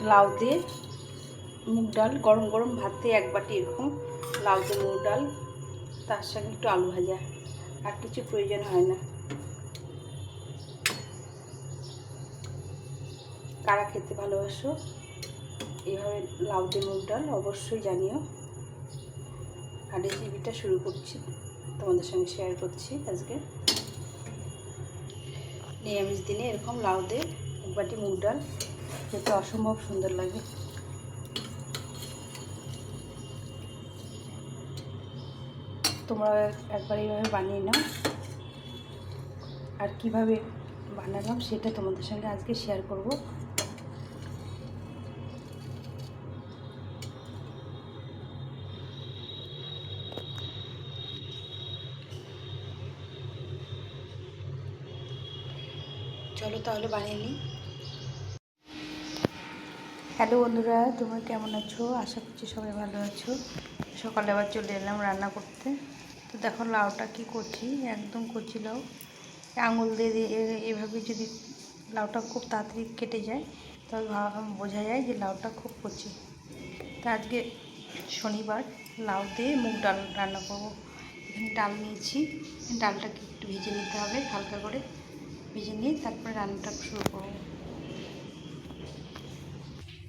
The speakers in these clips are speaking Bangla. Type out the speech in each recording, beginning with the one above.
লাউ দিয়ে মুগ ডাল, গরম গরম ভাত দিয়ে 1 বাটি এরকম লাউ দিয়ে মুগ ডাল, তার সঙ্গে একটু আলু ভাজা, আর কিছু প্রয়োজন হয় না। কারা খেতে ভালোবাসো এইভাবে লাউ দিয়ে মুগ ডাল অবশ্যই জানিও। আর রেসিপিটা শুরু করছি, তোমাদের সঙ্গে শেয়ার করছি। আজকে নিরামিষ দিনে এরকম লাউ দিয়ে 1 বাটি মুগ ডাল খেতে অসম্ভব সুন্দর লাগে। তোমরা একবার এইভাবে বানিয়ে নাও। আর কিভাবে বানালাম সেটা তোমাদের সঙ্গে আজকে শেয়ার করব। চলো তাহলে বানিয়ে নিই। হ্যালো বন্ধুরা, তোমরা কেমন আছো? আশা করছি সবাই ভালো আছো। সকালে আবার চলে এলাম রান্না করতে। তো দেখো লাউটা কি করছি, একদম কচি লাউ। আঙুল দিয়ে এভাবে যদি লাউটা খুব তাড়াতাড়ি কেটে যায় তবে বোঝা যায় যে লাউটা খুব কচি। তো আজকে শনিবার লাউ দিয়ে মুগ ডাল রান্না করব। এখানে ডাল নিয়েছি, ডালটাকে একটু ভেজে নিতে হবে, হালকা করে ভেজে নিয়ে তারপরে রান্নাটা শুরু করব।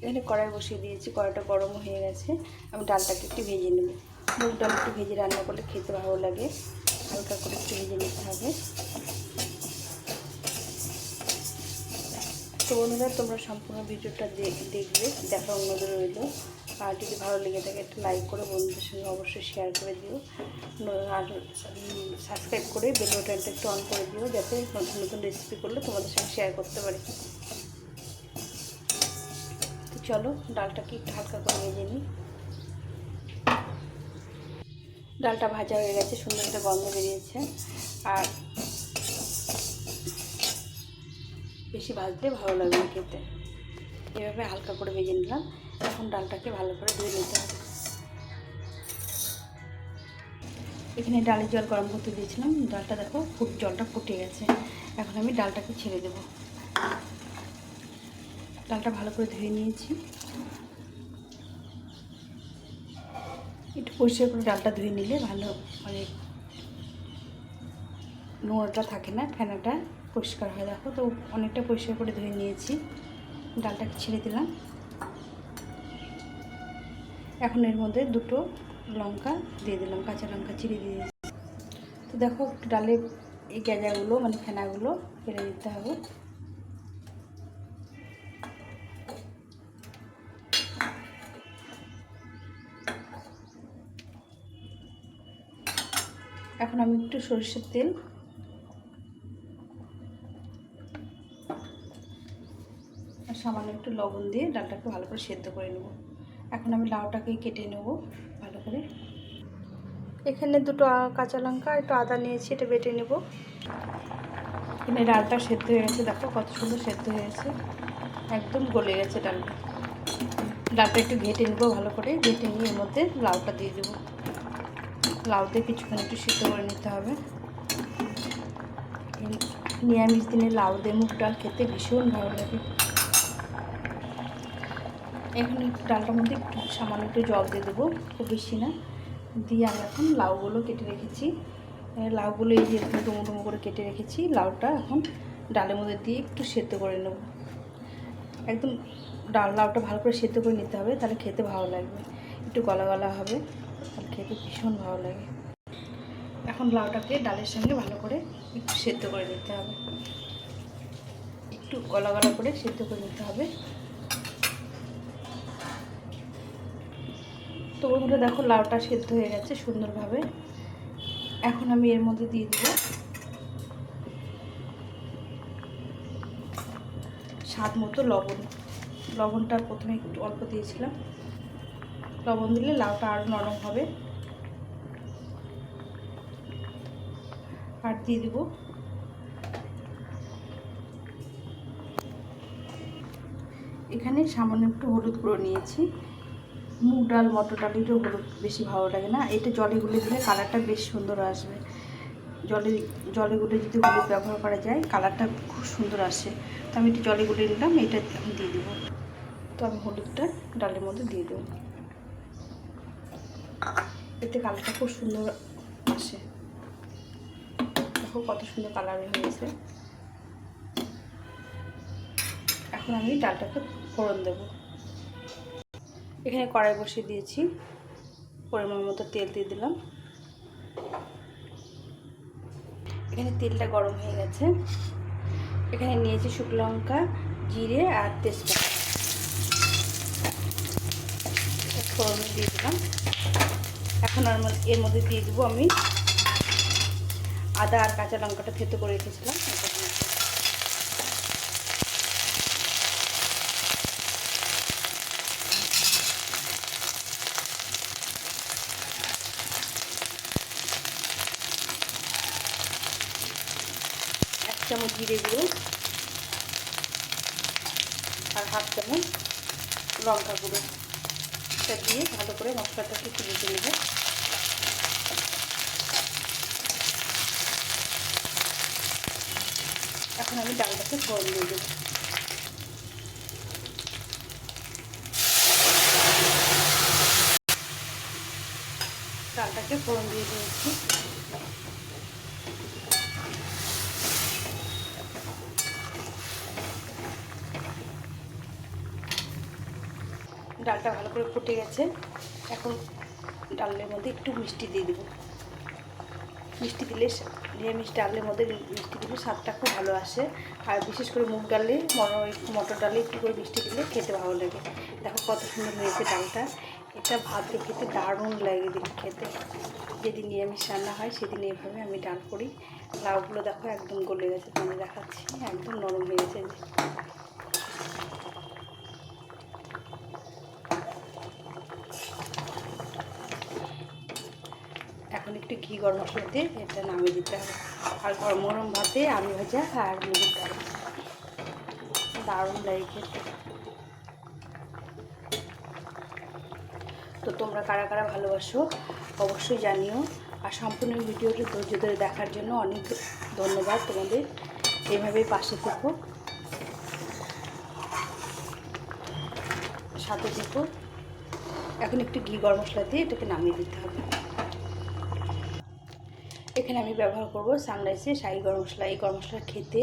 এখানে কড়াই বসিয়ে দিয়েছি, কড়াইটা গরম হয়ে গেছে। আমি ডালটাকে একটু ভেজে নেব। মুগ ডাল একটু ভেজে রান্না করলে খেতে ভালো লাগে, হালকা করে একটু ভেজে নিতে হবে। তো বন্ধুরা, তোমরা সম্পূর্ণ ভিডিওটা দেখবে, দেখা অন্যদের রইল। আর যদি ভালো লেগে থাকে একটা লাইক করে বন্ধুদের সঙ্গে অবশ্যই শেয়ার করে দিও। আর সাবস্ক্রাইব করে বেল বাটনটা একটু অন করে দিও, যাতে নতুন নতুন রেসিপি করলে তোমাদের সঙ্গে শেয়ার করতে পারি। তো চলো ডালটাকে একটু হালকা করে ভেজে নিই। ডালটা ভাজা হয়ে গেছে, সুন্দর একটা গন্ধ বেরিয়েছে। আর বেশি ভাজলে ভালো লাগবে না খেতে। এভাবে হালকা করে ভেজে নিলাম। এখন ডালটাকে ভালো করে ধুয়ে নিতে হবে। এখানে ডালের জল গরম করতে দিয়েছিলাম, ডালটা দেখো জলটা ফুটে গেছে। এখন আমি ডালটাকে ছেড়ে দেব। ডালটা ভালো করে ধুয়ে নিয়েছি। একটু পরিষ্কার করে ডালটা ধুয়ে নিলে ভালো, মানে নোংরাটা থাকে না, ফেনাটা পরিষ্কার হয়। দেখো তো অনেকটা পরিষ্কার করে ধুয়ে নিয়েছি। ডালটাকে ছেড়ে দিলাম। এখন এর মধ্যে 2টো লঙ্কা দিয়ে দিলাম, কাঁচা লঙ্কা চিড়ে দিয়ে দিয়েছি। তো দেখো ডালে এই গেঁজাগুলো মানে ফেনাগুলো ফেলে দিতে হবে। এখন আমি একটু সরষের তেল আর সামান্য একটু লবণ দিয়ে ডালটাকে ভালো করে সেদ্ধ করে নেব। এখন আমি লাউটাকে কেটে নেব ভালো করে। এখানে 2টো কাঁচা লঙ্কা একটু আদা নিয়েছি, এটা বেটে নেব। এখানে ডালটা সেদ্ধ হয়ে গেছে, দেখো কত সুন্দর সেদ্ধ হয়ে গেছে, একদম গলে গেছে ডালটা। ডালটা একটু ঘেটে নেবো ভালো করে, ঘেটে নিয়ে এর মধ্যে লাউটা দিয়ে দেবো। লাউ দিয়ে কিছুক্ষণ একটু সিদ্ধ করে নিতে হবে। নিরামিষ দিনে লাউ দিয়ে মুগ ডাল খেতে ভীষণ ভালো লাগে। এখন ডালটার মধ্যে একটু সামান্য একটু জল দিয়ে দেবো, খুব বেশি না। দিয়ে আমি এখন লাউগুলো কেটে রেখেছি, লাউগুলো এই যে ডুমো ডুমো করে কেটে রেখেছি, লাউটা এখন ডালের মধ্যে দিয়ে একটু সেদ্ধ করে নেব। একদম লাউটা ভালো করে সেদ্ধ করে নিতে হবে, তাহলে খেতে ভালো লাগবে। একটু গলা গলা হবে, তাহলে খেতে ভীষণ ভালো লাগে। এখন লাউটাকে ডালের সঙ্গে ভালো করে একটু সেদ্ধ করে নিতে হবে, একটু গলা গলা করে সেদ্ধ করে নিতে হবে। তো বন্ধুরা দেখো লাউটা সেদ্ধ হয়ে গেছে সুন্দরভাবে। এখন আমি এর মধ্যে দিয়ে দেবো স্বাদ মতো লবণ। লবণটা প্রথমে একটু অল্প দিয়েছিলাম, লবণ দিলে লাউটা আরও নরম হবে। আর দিয়ে দেবো এখানে সামান্য একটু হলুদ গুঁড়ো নিয়েছি। মুগ ডাল মটর ডালেরও হলুদ বেশি ভালো লাগে না, এটা জলে গুলে দিলে কালারটা বেশ সুন্দর আসবে। জলে গুলে যদি হলুদ ব্যবহার করা যায় কালারটা খুব সুন্দর আসে। তো আমি একটু জলে গুলে নিলাম, এটা দিয়ে দেবো। তো তো আমি হলুদটা ডালের মধ্যে দিয়ে দেবো, এতে কালারটা খুব সুন্দর আসে। দেখো কত সুন্দর কালার হয়েছে। এখন আমি ডালটাকে ফোড়ন দেব। এখানে কড়াই বসিয়ে দিয়েছি, পরিমাণ মতো তেল দিয়ে দিলাম। এখানে তেলটা গরম হয়ে গেছে। এখানে নিয়েছি শুকনো লঙ্কা, জিরে আর তেজপাতা, ফোড়ন দিয়ে দিলাম। এখন এর মধ্যে দিয়ে দেবো আমি আদা আর কাঁচা লঙ্কাটা থেতো করে রেখেছিলাম। এক চামচ জিরে গুঁড়ো আর হাফ চামচ লঙ্কা গুঁড়ো, এটা দিয়ে ভালো করে মশলাটাকে একটু ভেজে নেব। এখন আমি ডালটাকে ফোড়ন দিয়ে দেবো। ডালটাকে ফোড়ন দিয়ে দিয়েছি। ডালটা ভালো করে ফুটে গেছে। এখন ডালের মধ্যে একটু মিষ্টি দিয়ে দেবো। মিষ্টি দিলে, নিরামিষ ডালের মধ্যে মিষ্টি দিলে স্বাদটা খুব ভালো আসে। আর বিশেষ করে মুগ ডালে, মটর ডালে একটু করে মিষ্টি দিলে খেতে ভালো লাগে। দেখো কত সুন্দর হয়েছে ডালটা। এটা ভাত দিয়ে খেতে দারুণ লাগে খেতে। যেদিন নিরামিষ রান্না হয় সেদিন এইভাবে আমি ডাল করি। লাউগুলো দেখো একদম গলে গেছে, আমি দেখাচ্ছি, একদম নরম হয়ে গেছে। এখন একটু ঘি গরম মশলা দিয়ে এটা নামিয়ে দিতে হবে। আর গরম গরম ভাতে আলু ভাজা আর মুগের ডাল, দারুণ লাগে খেতে। তো তোমরা কারা কারা ভালোবাসো অবশ্যই জানিও। আর সম্পূর্ণ ভিডিওটি ধৈর্য ধরে দেখার জন্য অনেক ধন্যবাদ তোমাদের। এইভাবেই পাশে থেকো, সাথে থেকো। এখন একটু ঘি গরম মশলা দিয়ে এটাকে নামিয়ে দিতে হবে। এখানে আমি ব্যবহার করব সানরাইসের শাহি গরম মশলা। এই গরম মশলা খেতে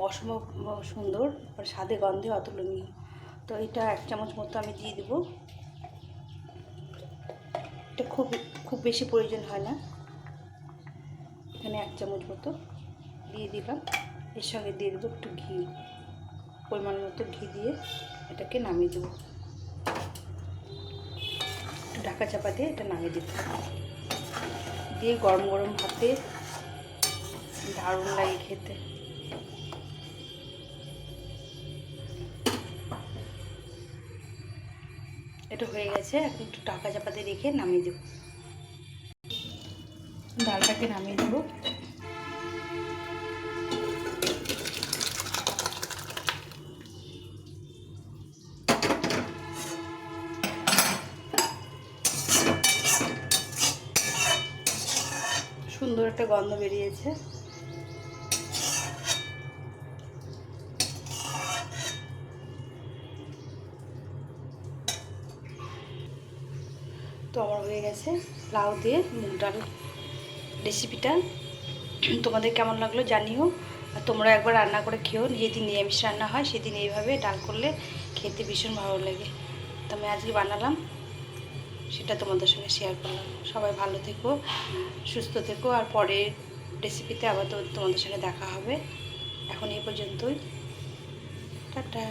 অসম্ভব সুন্দর, স্বাদে গন্ধে অতুলনীয়। তো এটা 1 চামচ মতো আমি দিয়ে দেবো। এটা খুব বেশি প্রয়োজন হয় না। এখানে 1 চামচ মতো দিয়ে দিলাম। এর সঙ্গে দিয়ে দেবো একটু ঘি, পরিমাণ মতো ঘি দিয়ে এটাকে নামিয়ে দেবো। একটু ঢাকা চাপা দিয়ে এটা নামিয়ে দিতে হবে। দিয়ে গরম গরম ভাতে দারুণ লাগে খেতে। এটা হয়ে গেছে। এখন একটু ঢাকা চাপা দিয়ে রেখে নামিয়ে দেবো। ডালটাকে নামিয়ে দেবো। সুন্দর একটা গন্ধ বেরিয়েছে। তো আমার হয়ে গেছে লাউ দিয়ে মুগ ডাল রেসিপিটা। তোমাদের কেমন লাগলো জানিও। আর তোমরা একবার রান্না করে খেও। যেদিন নিরামিষ রান্না হয় সেদিন এইভাবে ডাল করলে খেতে ভীষণ ভালো লাগে। তো আমি আজকে বানালাম, সেটা তোমাদের সঙ্গে শেয়ার করলাম। সবাই ভালো থেকো, সুস্থ থেকো। আর পরের রেসিপিতে আবার তোমাদের সঙ্গে দেখা হবে। এখন এই পর্যন্তই, টাটা।